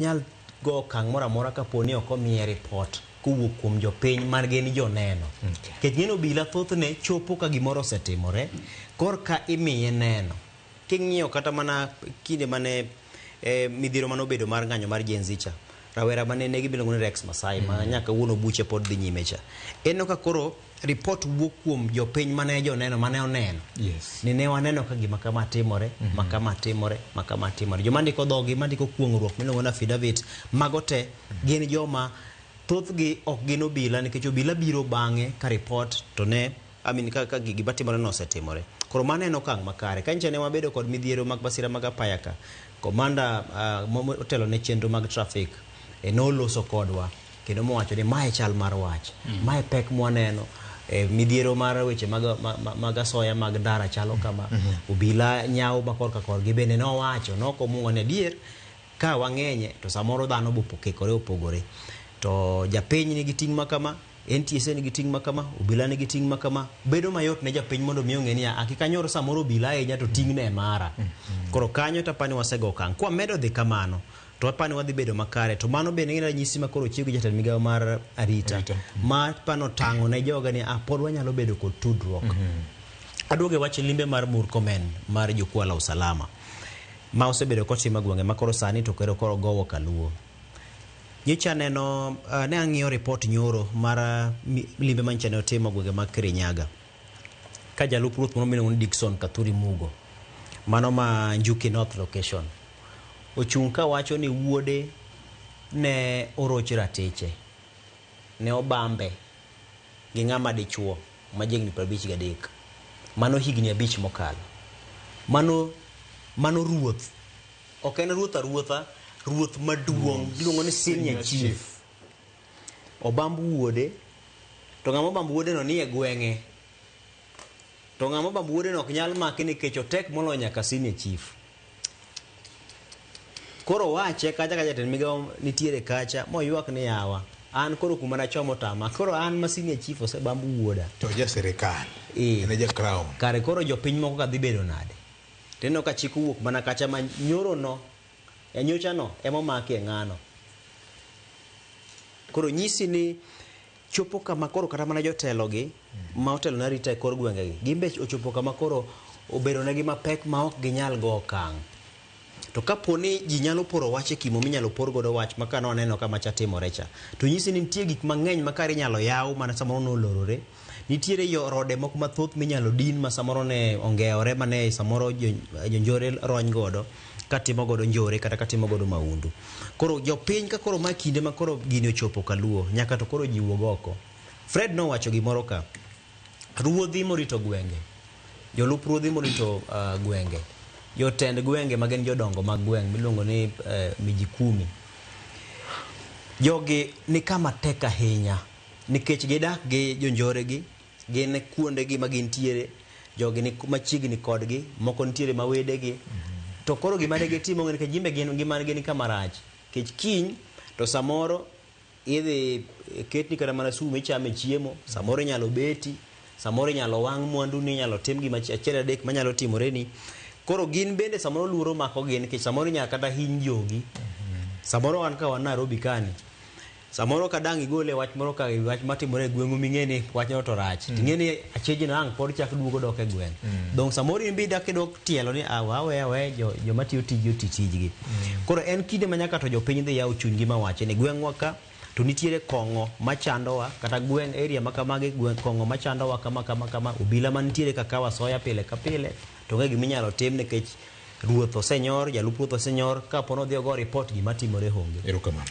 nyal go okang' moro amora kapo ni ok omiye ripot kowuok kuom jopiny mar gin joneno. Nikech ng'eno obila thothne chopo ka gimoro osetimore korka imiye neno. King'iyo kata mana kinde mane midhiero mane obedo mar ng'anyo mar Gen Z cha, rawera mane negi miluongo ni Rex Masai ma nyaka wuono buche pod dhi nyime cha, eno ka koro ripot wuok kuom jopiny mane joneno mane oneno. Ni ne waneno ka gima kama timore, makama timore, makama timore. Joma ndiko dhogi, mandiko kuong'ruok miluongo ni affidavit, mago te gin joma thothgi ok gin obila, nikech obila biro bang'e ka ripot to ne ka gima timore no osetimore. Koro mano en okang' makare. Ka nyicha ne wabedo kod midhiero mag masira mag apaya ka, komanda otelo ne chenro mag traffic noloso kodwa kendo mowacho ni mae chal mar wach, mae pek mwaneno, midhiero mar weche mag asoya mag ndara chalo kama, obila nyawo makor ka korgi bende nowacho nokomungo ne adier ka wang'enye to samoro dhano bopokekore opogore. To japiny nigi ting' makama, NTSA nigi ting' makama, obila nigi ting' makama, bedo mayot ne japiny mondo miyo ng'e ni akikanyor samoro obila ahinya to ting' ne mara. Koro kanyo tapani wasego okang'. Kwa medo dhi kamano to apani wadhi bedo makare. To mano bende ng'e ranyisi ma koro chiego jatend migawo mar arita ma pano tang'o ne joga ni pod wanyalo bedo kod tudruok. Aduoge wach limbe mar Murkomen mar jukwaa la usalama ma osebedo kotimo gwenge ma koro sani to koro gowo kaluo. Nyicha neno ne ang'iyo report nyoro mar limbe manyicha ne otimo gwenge mag Kirinyaga ka jalup ruoth moro miluongo ni Dickson Kathuri Mugo, mano ma Njuki North location, ochung' ka wacho ni wuode ne oroch ratiche, ne obambe gi ng'ama dichuo ma jegni 53, mano higni 5 mokalo. Mano ruoth, ok en ruoth aruotha, ruoth maduong' giluongo ni senior chief obamb wuode. To ng'ama obamb wuode no ni e gweng'e, to ng'ama obamb wuode no ok nyal maki nikech otek moloyo nyaka senior chief. Koro wache kacha ka jatend migawo nitiere kacha moywak ni yawa an koro kuma nachomo tama, koro an ma senior chief osebamb wuoda to ja sirikal ene ja crown kare, koro jopiny moko ka dhi bedo nade. Teno ka chik wuok mana kacha ma nyoro no nyocha no emomaki e ng'ano. Koro nyisi ni chopo kama koro kata mana jotelo gi ma otelo na rita e kor gwenge gi gimbe ochopo kama koro obedo negi mapek ma ok ginyal go okang'. To kapo ni ji nyalo poro wache kimo minyalo por godo wach maka no neno kama cha timore cha, to nyisi ni nitie gik mang'eny makare inyalo yaw mana samoro nolorore. Nitiere rode moko mathoth minyalo din ma samoro ne ongeore mane samoro jonjore rony godo katimo godo njore kata katimo godo maundu. Koro jopiny ka koro ma kinde ma koro gini ochopo kaluo nyaka to koro jiwuog oko. Fred no wacho gimoro ka, ruodhi morito gwenge, jolup ruodhi morito gwenge, jotend gwenge magen jodongo mag gweng' miluongo ni miji 10, jogi ni kama tek ahinya nikech gidak gi jonjore gi, gin kuonde gi magintiere, jogi ni machiegni kodgi, moko nitiere mawede gi. To koro gima ne gitimo ng'en ka jimbe gin gima gin kama rach, kech kiny to samoro idhi ketni kata mana sumu ichame chiemo, samoro inyalo beti, samoro inyalo wang' mwandu ni, inyalo tim gima achiel adek manyalo timore ni. Koro gin bende samoro luoro mako gin, kech samoro inyalo kata hiny jogi. Samoro an ka wan Nairobi kani, samoro kadang' igole wach moro ka wach matimore e gweng'u ming'eni wachno to rach, ting'eni acheji na ang' pod chak duogo dok e gweng'. Dong samoro in bida kidok tielo ni awe joma tiyo tijgi. Koro en kinde ma nyaka to jopiny dhi yaw chunygi ma wache ni gweng'wa ka to nitiere kong'o machandowa, kata gweng' area makamagi kong'o machandowa kama obila manitiere kaka wasoya pile ka pile to ng'e giminyalo tim nikech ruoth osenyor, jalup ruoth osenyor, kapo no dhi ogo report gima timore honge.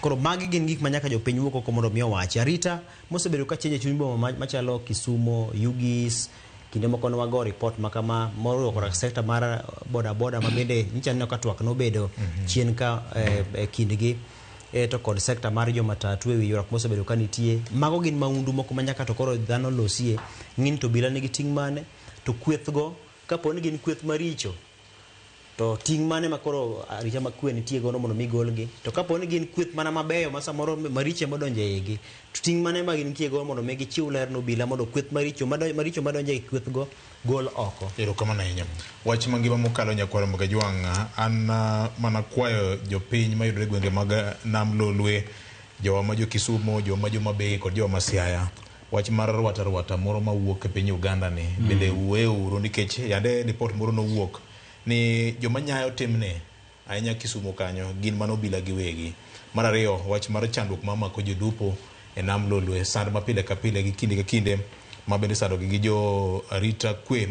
Koro magi gin gik ma nyaka jopiny wuok oko mondo miyo wachi. Arita mosebedo ka chenje chuny boma machalo Kisumo, Yugis, kinde moko wago report makama moro kora sekta mar boda ma bende nyicha neno ka twak nobedo chien ka kindgi to kod sekta mar jo matatu ewi ywak mosebedo ka nitie. Mago gin maundu moko ma nyaka to koro dhano losie, ng'in to bila nigi ting' mane to kwethgo kapo ni gin kweth maricho to ting' mane makoro arita makwe nitie gono mondo migolgi, to kapo ni gin kweth mana mabeyo ma samoro mariche modonjo eigi, to ting' mane ma nitie gono mondo migi chiw ler n'obila mondo kweth maricho madonjo e kweth go gol oko. Erokamano ahinya. Wach mangima mokalo nyakwaro Mgajwang', an mana kwayo jopiny mayudore gwenge mag Nam Lolwe, jowa ma jo Kisumu, jowa ma jo Mabei kod jowa ma Siaya, wach mar rwata moro mawuok e piny Uganda ni bende uweuru, nikech yande report moro nowuok ni joma nyayo timne ahinya Kisumu kanyo gin mano obila giwegi. Mar ariyo, wach mar chandruok mamako jodupo e Nam Lolwe, sand ma pile ka pile gi kinde ka kinde ma bende sandogi gi jo arita kwe